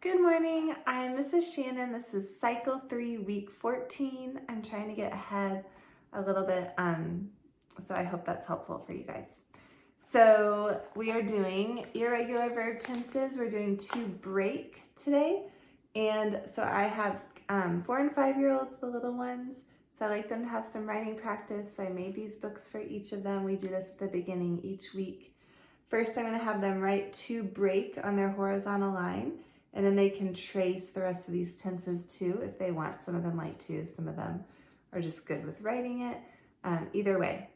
Good morning, I'm Mrs. Shannon. This is cycle 3, week 14. I'm trying to get ahead a little bit, so I hope that's helpful for you guys. So we are doing irregular verb tenses. We're doing to break today. And so I have 4 and 5-year-olds, the little ones. So I like them to have some writing practice. So I made these books for each of them. We do this at the beginning each week. First, I'm going to have them write to break on their horizontal line. And then they can trace the rest of these tenses too if they want. Some of them like to, some of them are just good with writing it. Either way.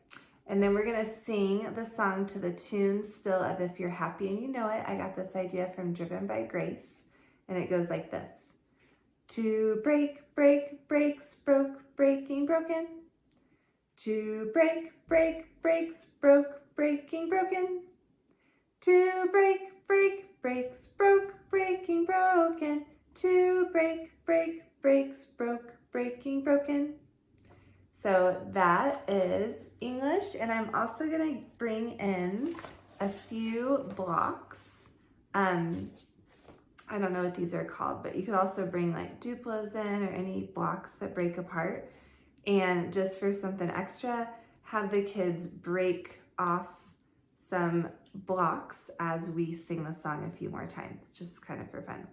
And then we're gonna sing the song to the tune still of If You're Happy and You Know It. I got this idea from Driven by Grace. And it goes like this. To break, break, breaks, broke, breaking, broken. To break, break, breaks, broke, breaking, broken. To break, break, breaks, broke, breaking, broken. To break, break, breaks, broke, breaking, broken. So that is English, and I'm also gonna bring in a few blocks. I don't know what these are called, but you could also bring like Duplos in or any blocks that break apart. And just for something extra, have the kids break off some blocks as we sing the song a few more times, just kind of for fun.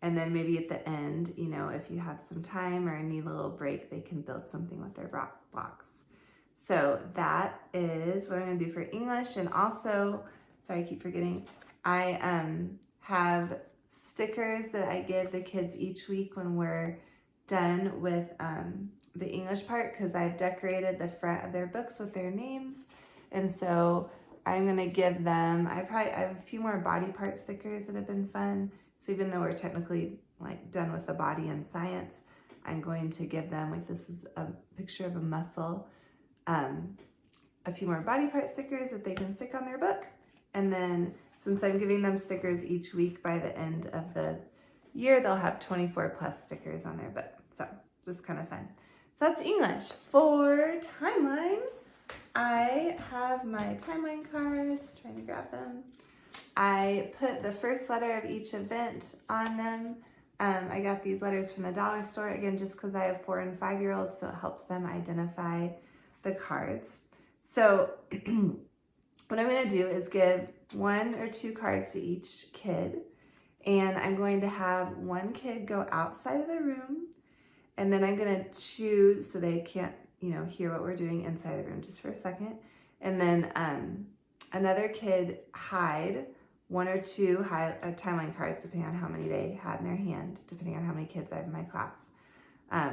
And then maybe at the end, you know, if you have some time or need a little break, they can build something with their blocks. So that is what I'm gonna do for English. And also, sorry, I keep forgetting, I have stickers that I give the kids each week when we're done with the English part, because I've decorated the front of their books with their names. And so I'm gonna give them, I have a few more body part stickers that have been fun. So even though we're technically like done with the body and science, I'm going to give them, like this is a picture of a muscle, a few more body part stickers that they can stick on their book. And then since I'm giving them stickers each week, by the end of the year, they'll have 24 plus stickers on their book. So just kind of fun. So that's English. For timeline, I have my timeline cards, trying to grab them. I put the first letter of each event on them. I got these letters from the dollar store, again, just because I have 4 and 5-year-olds, so it helps them identify the cards. So what I'm going to do is give 1 or 2 cards to each kid, and I'm going to have one kid go outside of the room, and then I'm going to choose, so they can't, you know, hear what we're doing inside the room, just for a second. And then another kid hide 1 or 2 timeline cards, depending on how many they had in their hand, depending on how many kids I have in my class. I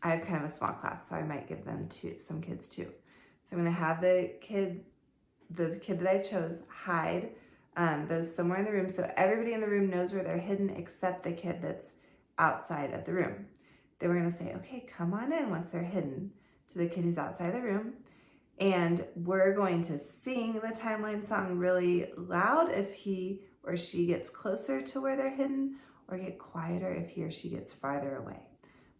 have kind of a small class, so I might give them some kids 2. So I'm going to have the kid that I chose hide those somewhere in the room, so everybody in the room knows where they're hidden except the kid that's outside of the room. Then we're going to say, okay, come on in once they're hidden, to the kid who's outside the room. And we're going to sing the timeline song really loud if he or she gets closer to where they're hidden, or get quieter if he or she gets farther away.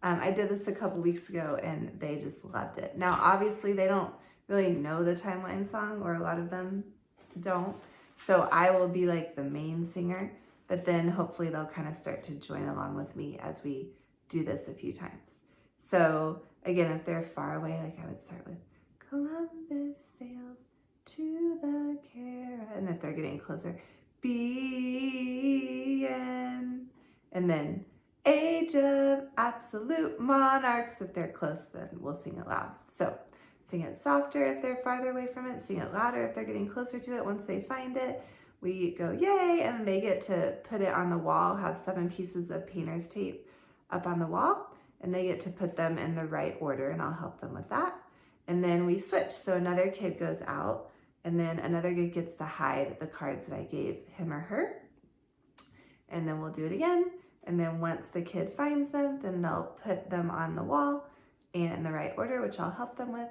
I did this a couple weeks ago and they just loved it. Now, obviously they don't really know the timeline song, or a lot of them don't. So I will be like the main singer, but then hopefully they'll kind of start to join along with me as we do this a few times. So again, if they're far away, like I would start with Columbus sails to the Caribbean. And if they're getting closer, BN. And then Age of Absolute Monarchs. If they're close, then we'll sing it loud. So sing it softer if they're farther away from it. Sing it louder if they're getting closer to it. Once they find it, we go yay, and they get to put it on the wall, have 7 pieces of painter's tape up on the wall, and they get to put them in the right order, and I'll help them with that. And then we switch. So another kid goes out, and then another kid gets to hide the cards that I gave him or her. And then we'll do it again. And then once the kid finds them, then they'll put them on the wall in the right order, which I'll help them with.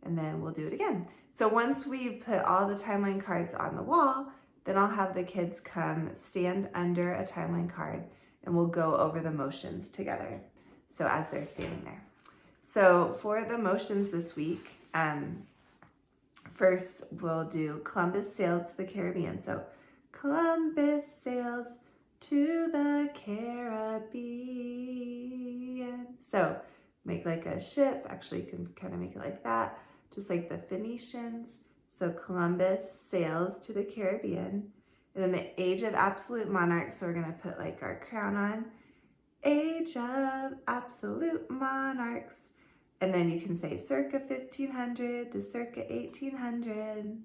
And then we'll do it again. So once we put all the timeline cards on the wall, then I'll have the kids come stand under a timeline card, and we'll go over the motions together. So as they're standing there. So for the motions this week, first we'll do Columbus sails to the Caribbean. So Columbus sails to the Caribbean. So make like a ship. Actually, you can kind of make it like that, just like the Phoenicians. So Columbus sails to the Caribbean. And then the age of absolute monarchs, so we're gonna put like our crown on. Age of absolute monarchs. And then you can say circa 1500 to circa 1800.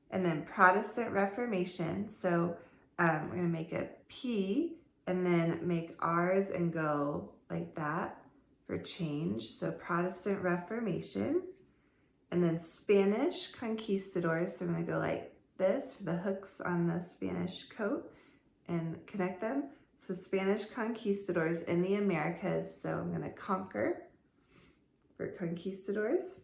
And then Protestant Reformation. So we're gonna make a P and then make R's and go like that for change. So Protestant Reformation. And then Spanish conquistadors. So I'm gonna go like this for the hooks on the Spanish coat and connect them. So Spanish conquistadors in the Americas. So I'm gonna conquer for conquistadors.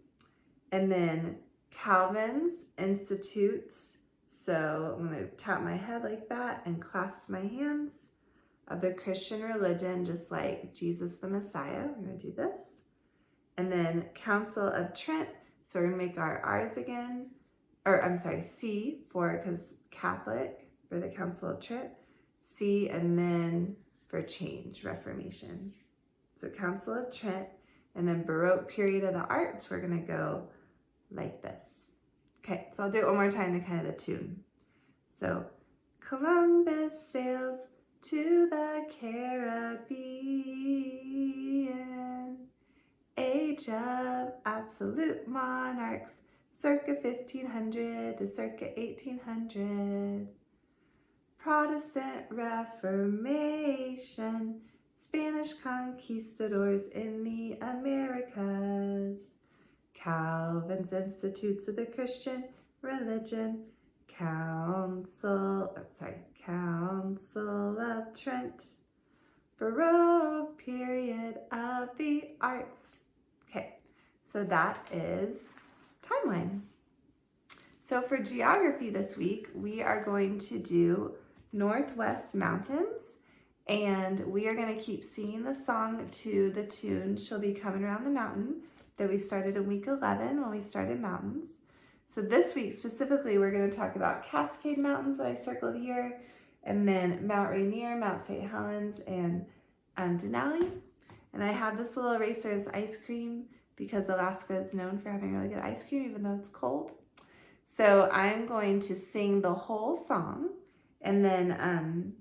And then Calvin's Institutes. So I'm gonna tap my head like that and clasp my hands of the Christian religion, just like Jesus the Messiah. We're gonna do this. And then Council of Trent. So we're gonna make our R's again, or I'm sorry, C for, because Catholic, for the Council of Trent. C, and then for change, Reformation. So Council of Trent, and then Baroque period of the arts, we're gonna go like this. Okay, so I'll do it one more time to kind of the tune. So Columbus sails to the Caribbean. Age of absolute monarchs, circa 1500 to circa 1800. Protestant Reformation, Spanish conquistadors in the Americas. Calvin's Institutes of the Christian Religion. Council of Trent. Baroque period of the arts. Okay, so that is timeline. So for geography this week, we are going to do Northwest Mountains, and we are going to keep singing the song to the tune She'll Be Coming Around the Mountain that we started in week 11 when we started mountains. So this week specifically, we're going to talk about Cascade Mountains that I circled here, and then Mount Rainier, Mount St. Helens, and Denali. And I have this little eraser as ice cream because Alaska is known for having really good ice cream even though it's cold. So I'm going to sing the whole song, and then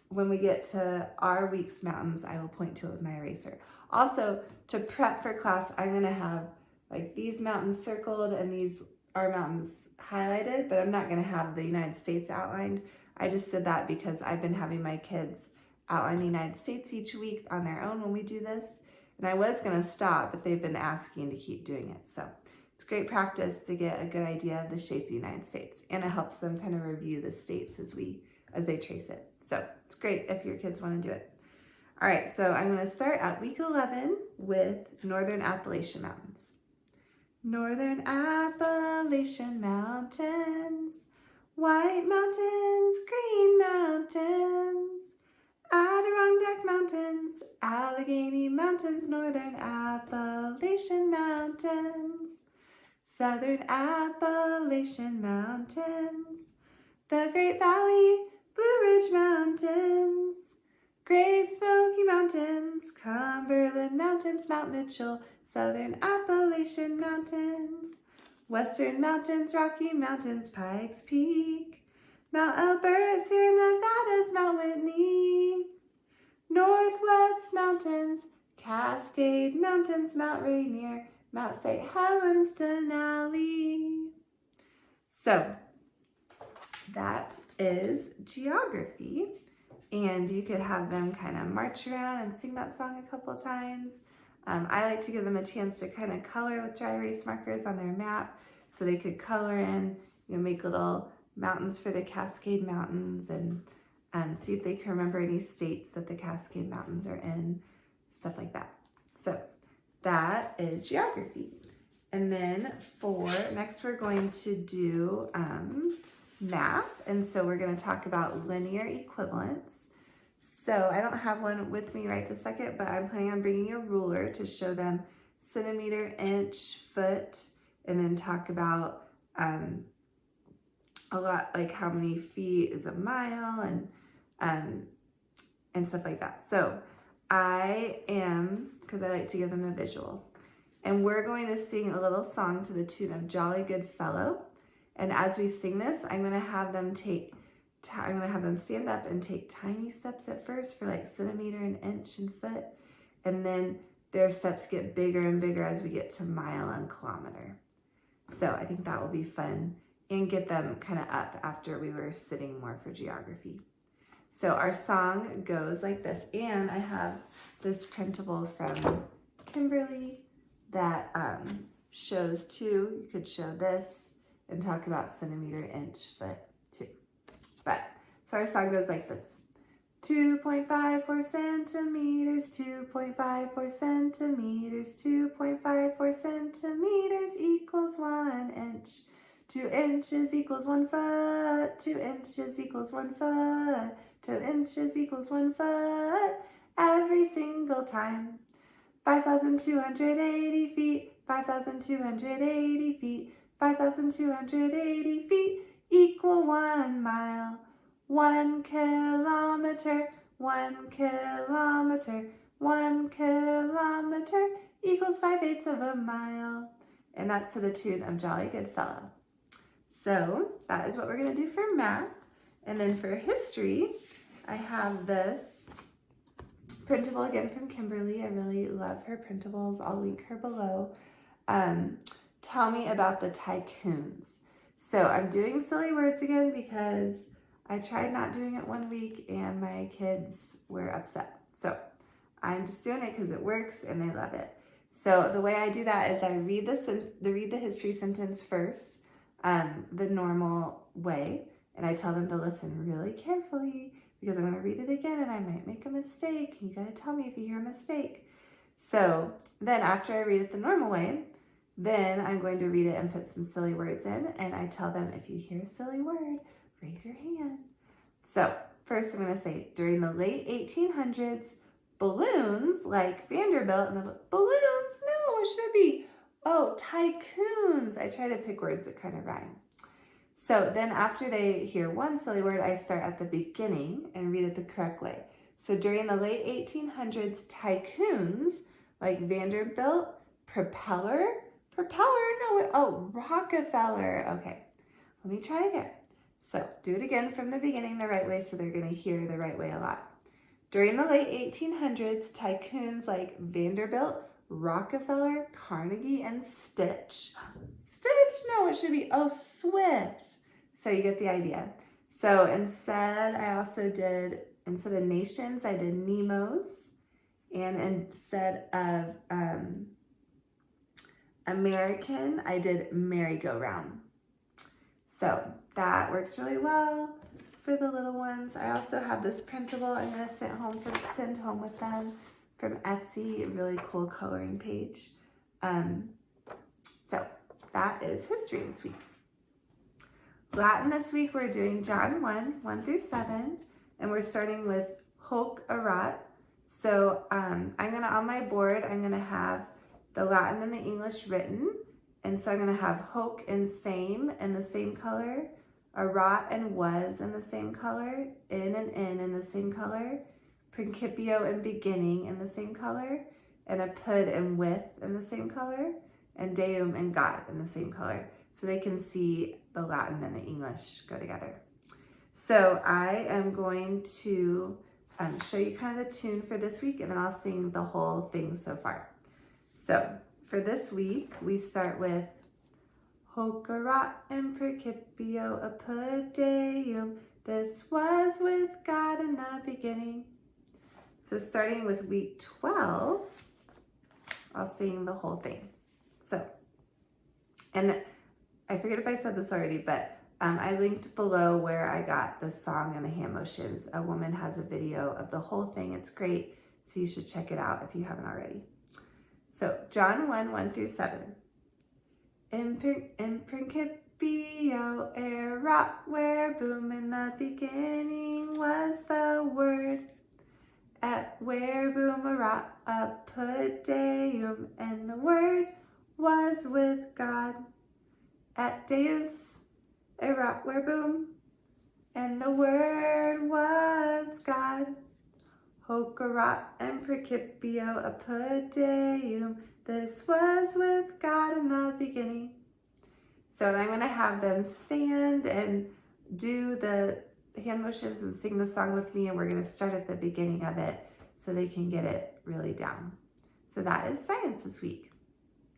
when we get to our week's mountains, I will point to it with my eraser. Also, to prep for class, I'm gonna have like these mountains circled and these are mountains highlighted, but I'm not gonna have the United States outlined. I just did that because I've been having my kids outline the United States each week on their own when we do this. And I was gonna stop, but they've been asking to keep doing it. So it's great practice to get a good idea of the shape of the United States, and it helps them kind of review the states as they trace it. So it's great if your kids want to do it. All right, so I'm going to start at week 11 with Northern Appalachian Mountains. Northern Appalachian Mountains, White Mountains, Green Mountains, Adirondack Mountains, Allegheny Mountains, Northern Appalachian Mountains, Southern Appalachian Mountains, the Great Valley, Blue Ridge Mountains, Great Smoky Mountains, Cumberland Mountains, Mount Mitchell, Southern Appalachian Mountains, Western Mountains, Rocky Mountains, Pikes Peak, Mount Elbert, Sierra Nevada's Mount Whitney, Northwest Mountains, Cascade Mountains, Mount Rainier, Mount St. Helens, Denali. So that is geography, and you could have them kind of march around and sing that song a couple times. I like to give them a chance to kind of color with dry erase markers on their map, so they could color in, make little mountains for the Cascade Mountains, and see if they can remember any states that the Cascade Mountains are in, stuff like that. So that is geography. And then next we're going to do math, and so we're going to talk about linear equivalence. So I don't have one with me right this second, but I'm planning on bringing a ruler to show them centimeter, inch, foot, and then talk about a lot like how many feet is a mile, and and stuff like that. So because I like to give them a visual, and we're going to sing a little song to the tune of Jolly Good Fellow. And as we sing this, I'm going to have them stand up and take tiny steps at first for like centimeter and inch and foot. And then their steps get bigger and bigger as we get to mile and kilometer. So I think that will be fun and get them kind of up after we were sitting more for geography. So our song goes like this, and I have this printable from Kimberly that shows too. You could show this and talk about centimeter, inch, foot too. So our song goes like this. 2.54 centimeters, 2.54 centimeters, 2.54 centimeters equals 1 inch. 2 inches equals 1 foot, 2 inches equals 1 foot, 2 inches equals 1 foot, every single time. 5,280 feet, 5,280 feet, 5,280 feet equal 1 mile. 1 kilometer, 1 kilometer, 1 kilometer equals 5/8 of a mile. And that's to the tune of Jolly Good Fellow. So that is what we're going to do for math. And then for history, I have this printable again from Kimberly. I really love her printables. I'll link her below. Tell me about the tycoons. So I'm doing silly words again because I tried not doing it one week and my kids were upset. So I'm just doing it because it works and they love it. So the way I do that is I read the history sentence first, the normal way, and I tell them to listen really carefully because I'm going to read it again and I might make a mistake. You got to tell me if you hear a mistake. So then after I read it the normal way, then I'm going to read it and put some silly words in, and I tell them if you hear a silly word, raise your hand. So first I'm going to say, during the late 1800s, balloons like Vanderbilt, and balloons, no, what should it be? Oh, tycoons. I try to pick words that kind of rhyme. So then after they hear one silly word, I start at the beginning and read it the correct way. So during the late 1800s, tycoons like Vanderbilt, Rockefeller, okay. Let me try again. So do it again from the beginning the right way so they're going to hear the right way a lot. During the late 1800s, tycoons like Vanderbilt, Rockefeller, Carnegie, and Stitch. No, it should be, Swift. So you get the idea. So instead of nations, I did Nemos. And instead of American, I did merry-go-round. So that works really well for the little ones. I also have this printable I'm going to send home with them from Etsy, a really cool coloring page. So that is history this week. Latin this week, we're doing John 1 through 7, and we're starting with hoc erat. So on my board, I'm going to have the Latin and the English written. And so I'm going to have hoc and same in the same color, erat and was in the same color, in and in the same color, principio and beginning in the same color, and apud and with in the same color, and deum and God in the same color. So they can see the Latin and the English go together. So I am going to show you kind of the tune for this week, and then I'll sing the whole thing so far. So for this week, we start with hoc erat in principio apud deum. This was with God in the beginning. So starting with week 12, I'll sing the whole thing. So, and I forget if I said this already, but I linked below where I got the song and the hand motions. A woman has a video of the whole thing. It's great, so you should check it out if you haven't already. So John 1 through 7. In principio erat verbum, in the beginning was the word. Et verbum erat apud deum, and the word was with God. Et Deus erat verbum, and the word was God. Hoc and Principio apud Deum. This was with God in the beginning. So I'm going to have them stand and do the hand motions and sing the song with me, and we're going to start at the beginning of it so they can get it really down. So that is science this week.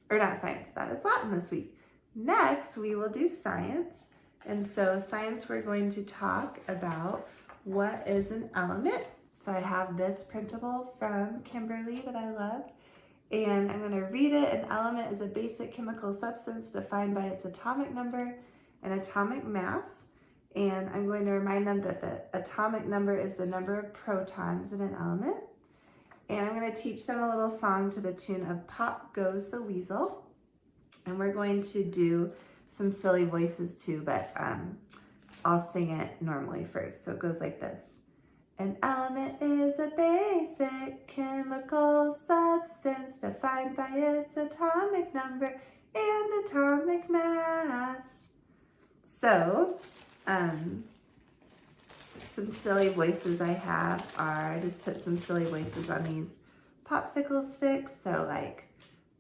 Or not science, that is Latin this week. Next, we will do science. And so science, we're going to talk about what is an element. So I have this printable from Kimberly that I love, and I'm going to read it. An element is a basic chemical substance defined by its atomic number and atomic mass. And I'm going to remind them that the atomic number is the number of protons in an element. And I'm going to teach them a little song to the tune of Pop Goes the Weasel. And we're going to do some silly voices too, but I'll sing it normally first. So it goes like this. An element is a basic chemical substance defined by its atomic number and atomic mass. So, some silly voices I have are, I just put some silly voices on these popsicle sticks. So like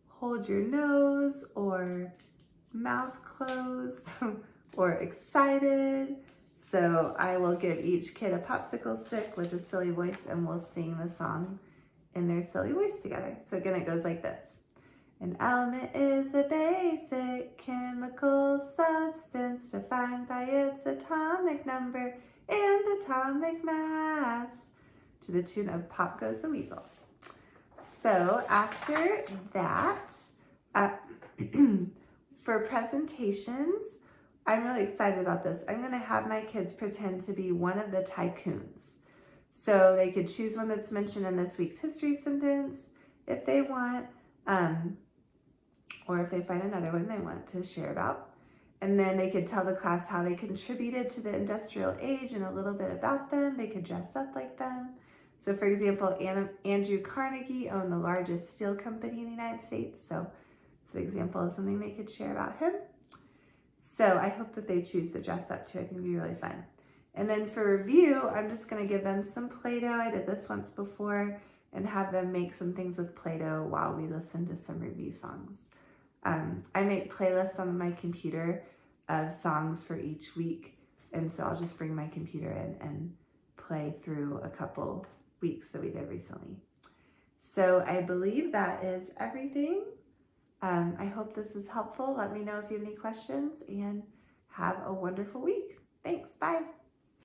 hold your nose or mouth closed or excited. So I will give each kid a popsicle stick with a silly voice and we'll sing the song in their silly voice together. So again, it goes like this. An element is a basic chemical substance defined by its atomic number and atomic mass, to the tune of Pop Goes the Weasel. So after that, for presentations, I'm really excited about this. I'm going to have my kids pretend to be one of the tycoons. So they could choose one that's mentioned in this week's history sentence if they want, or if they find another one they want to share about. And then they could tell the class how they contributed to the industrial age and a little bit about them. They could dress up like them. So for example, Andrew Carnegie owned the largest steel company in the United States. So it's an example of something they could share about him. So I hope that they choose to dress up too. I think it'd be really fun. And then for review, I'm just going to give them some Play-Doh. I did this once before, and have them make some things with Play-Doh while we listen to some review songs. I make playlists on my computer of songs for each week. And so I'll just bring my computer in and play through a couple weeks that we did recently. So I believe that is everything. I hope this is helpful. Let me know if you have any questions, and have a wonderful week. Thanks. Bye.